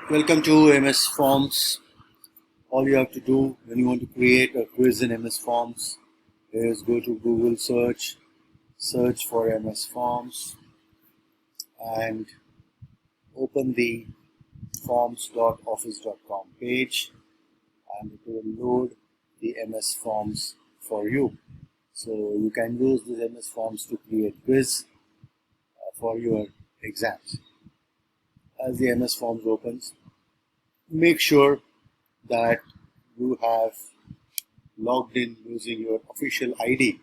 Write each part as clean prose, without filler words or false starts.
Welcome to MSforms. All you have to do when you want to create a quiz in MSforms is go to Google search for MSforms and open the forms.office.com page, and it will load the MSforms for you. So you can use this MSforms to create quiz for your exams. As the MSforms opens, make sure that you have logged in using your official ID.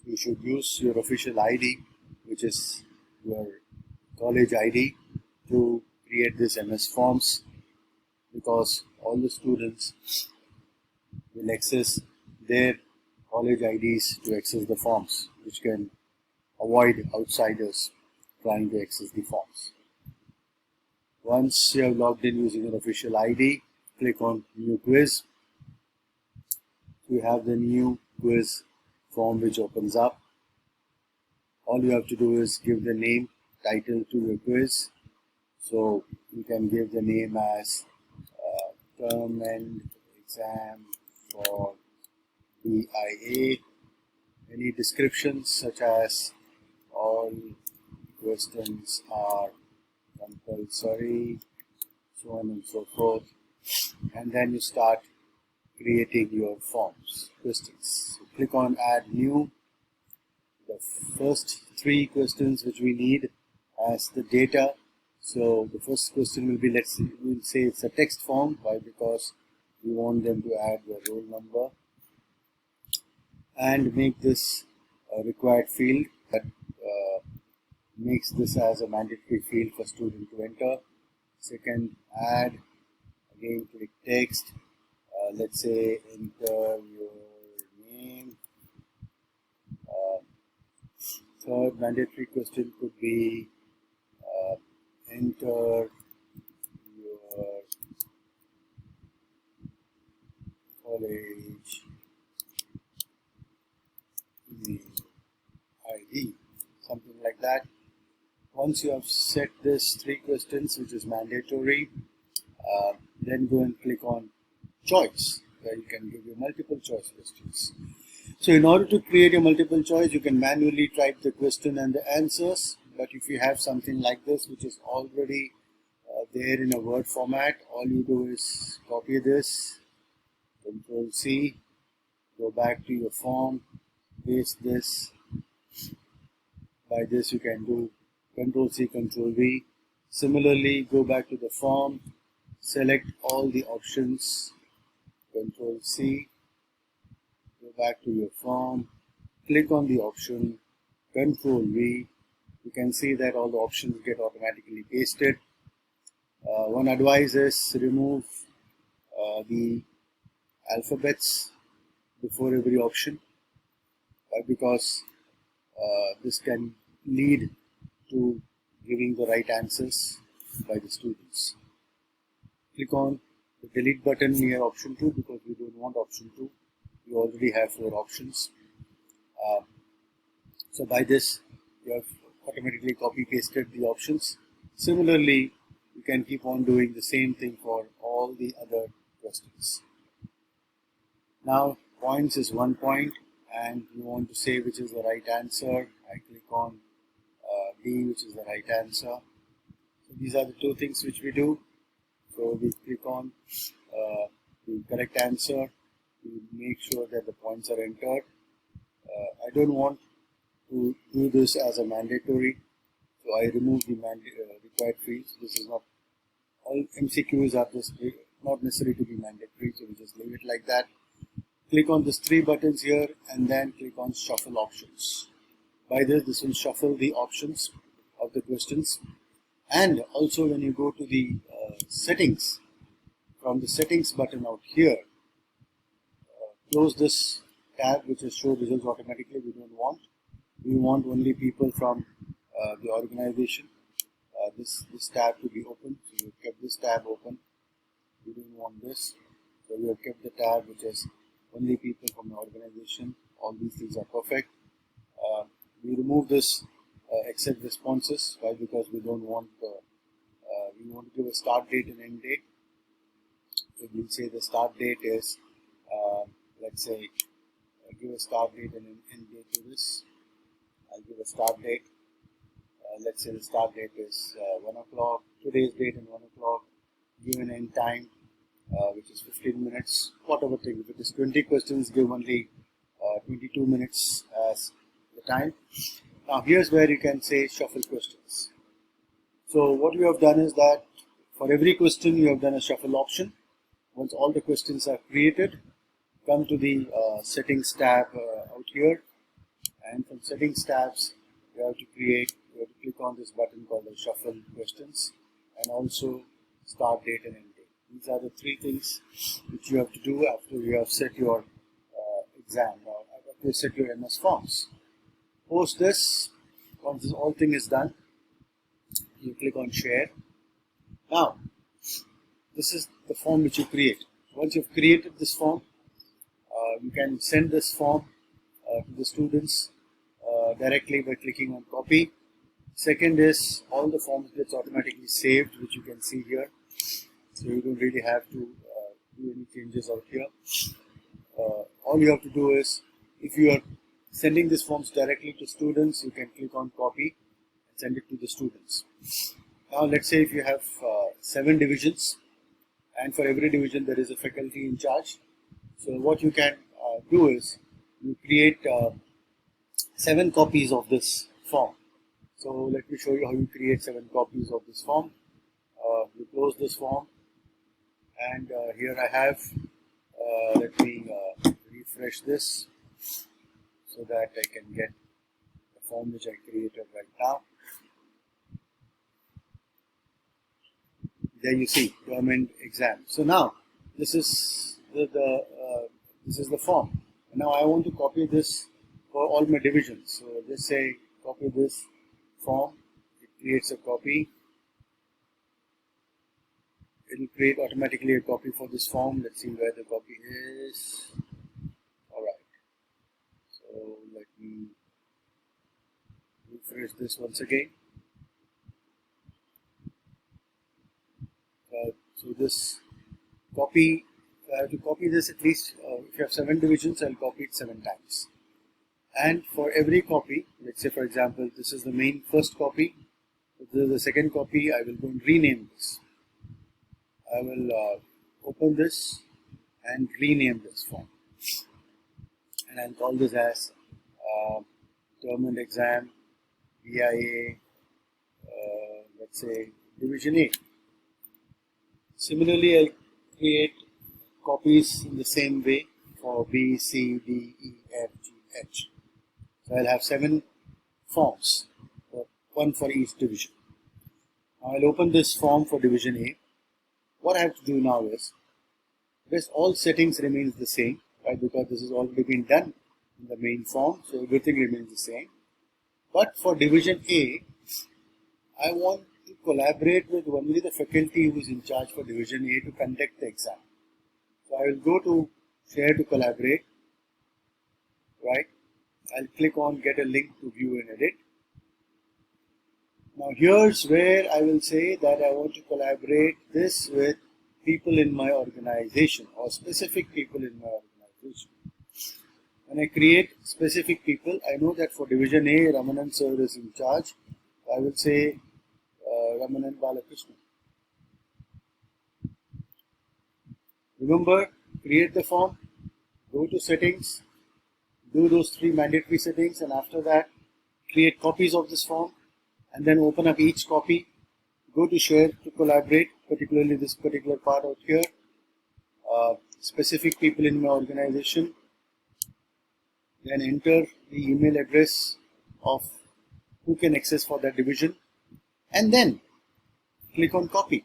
You should use your official ID, which is your college ID, to create this MSforms, because all the students will access their college IDs to access the forms, which can avoid outsiders trying to access the forms. Once you have logged in using your official ID, click on New Quiz. You have the new quiz form which opens up. All you have to do is give the name, title to your quiz. So you can give the name as Term End Exam for BIA. Any descriptions such as all questions are compulsory, so on and so forth, and then you start creating your forms, questions. So click on Add New. The first 3 questions which we need as the data. So the first question will be, we'll say it's a text form. Why? Because we want them to add their roll number and make this a required field that makes this as a mandatory field for student to enter. Second, add, again click text, let's say enter your name. Third mandatory question could be enter your college email ID, something like that. Once you have set this 3 questions, which is mandatory, then go and click on choice, where you can give your multiple choice questions. So in order to create a multiple choice, you can manually type the question and the answers. But if you have something like this, which is already there in a Word format, all you do is copy this, Control C, go back to your form, paste this. By this you can do Control C, Control V. Similarly, go back to the form, select all the options, Control C, go back to your form, click on the option, Control V. You can see that all the options get automatically pasted. One advice is remove the alphabets before every option, because this can lead to giving the right answers by the students. Click on the delete button near option 2, because we don't want option 2. We already have 4 options. So by this you have automatically copy pasted the options. Similarly, you can keep on doing the same thing for all the other questions. Now points is 1 point, and you want to say which is the right answer. I click on D, which is the right answer. So these are the 2 things which we do. So we click on the correct answer. We make sure that the points are entered. I don't want to do this as a mandatory, so I remove the required fields. This is not, all MCQs are just not necessary to be mandatory, so we just leave it like that. Click on these 3 buttons here and then click on shuffle options. By this will shuffle the options of the questions. And also when you go to the settings, from the settings button out here, close this tab which is show results automatically. We don't want. We want only people from the organization. This tab to be open. So we've kept this tab open. We don't want this. So we have kept the tab which is only people from the organization. All these things are perfect. We remove this accept responses. Why? Because we don't want we want to give a start date and end date. So we'll say the start date is, let's say, give a start date and an end date to this. I'll give a start date. Let's say the start date is 1 o'clock, today's date and 1 o'clock, give an end time, which is 15 minutes, whatever thing. If it is 20 questions, give only 22 minutes as the time. Now here's where you can say shuffle questions. So what you have done is that for every question you have done a shuffle option. Once all the questions are created, come to the settings tab out here, and from settings tabs you have to click on this button called the shuffle questions, and also start date and end date. These are the three things which you have to do after you have set your exam, or after you set your MSforms. Post this, once this whole thing is done, you click on share. Now this is the form which you create. Once you've created this form, you can send this form to the students directly by clicking on copy. Second is, all the forms gets automatically saved, which you can see here, so you don't really have to do any changes out here. All you have to do is, if you are sending these forms directly to students, you can click on copy and send it to the students. Now let's say if you have 7 divisions, and for every division there is a faculty in charge. So what you can do is, you create 7 copies of this form. So let me show you how you create 7 copies of this form. You close this form, and here I have, let me refresh this so that I can get the form which I created right now. There you see, government exam. So now this is the form. Now I want to copy this for all my divisions. So just say copy this form. It creates a copy. It will create automatically a copy for this form. Let's see where the copy is. Alright. So let me refresh this once again. So this copy, I have to copy this at least, if you have 7 divisions, I'll copy it 7 times. And for every copy, let's say for example, this is the main first copy, this is the second copy, I will go and rename this. I will open this and rename this form. And I'll call this as government exam, BIA, let's say division A. Similarly, I'll create copies in the same way for B, C, D, E, F, G, H. So I'll have 7 forms, 1 for each division. Now I'll open this form for division A. What I have to do now is, rest all settings remains the same, right? Because this has already been done in the main form, so everything remains the same. But for division A, I want to collaborate with only the faculty who is in charge for division A to conduct the exam. So I will go to share to collaborate, right? I'll click on get a link to view and edit. Now here's where I will say that I want to collaborate this with people in my organization or specific people in my organization. When I create specific people, I know that for division A, Ramanan sir is in charge. I will say Ramanan Balakrishnan. Remember, create the form, go to settings, do those 3 mandatory settings, and after that create copies of this form, and then open up each copy, go to share to collaborate, particularly this particular part out here, specific people in my organization, then enter the email address of who can access for that division, and then click on copy.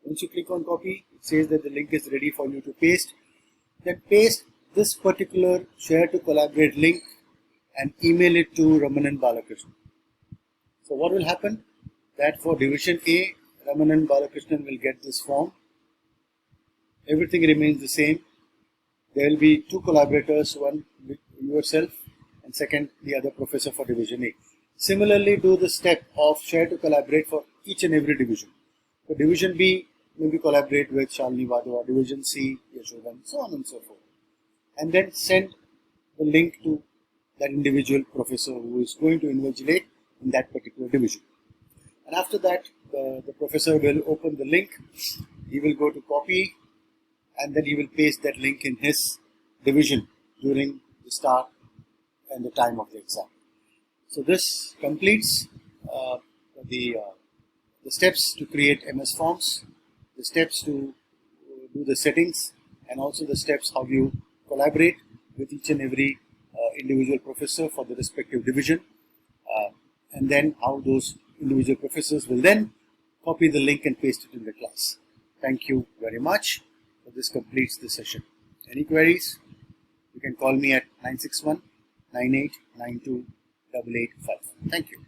Once you click on copy, it says that the link is ready for you to paste. Then paste this particular share to collaborate link and email it to Ramanan Balakrishnan. So what will happen? That for division A, Ramanan Balakrishnan will get this form. Everything remains the same. There will be 2 collaborators, one with yourself and second the other professor for division A. Similarly, do the step of share to collaborate for each and every division. So division B, maybe collaborate with Shalini Vadua, division C, Yashodan, so on and so forth. And then send the link to that individual professor who is going to invigilate in that particular division. And after that, the professor will open the link, he will go to copy, and then he will paste that link in his division during the start and the time of the exam. So this completes the steps to create MSforms, the steps to do the settings, and also the steps how you collaborate with each and every individual professor for the respective division, and then how those individual professors will then copy the link and paste it in the class. Thank you very much. So this completes the session. Any queries? You can call me at 961 9892 885. Thank you.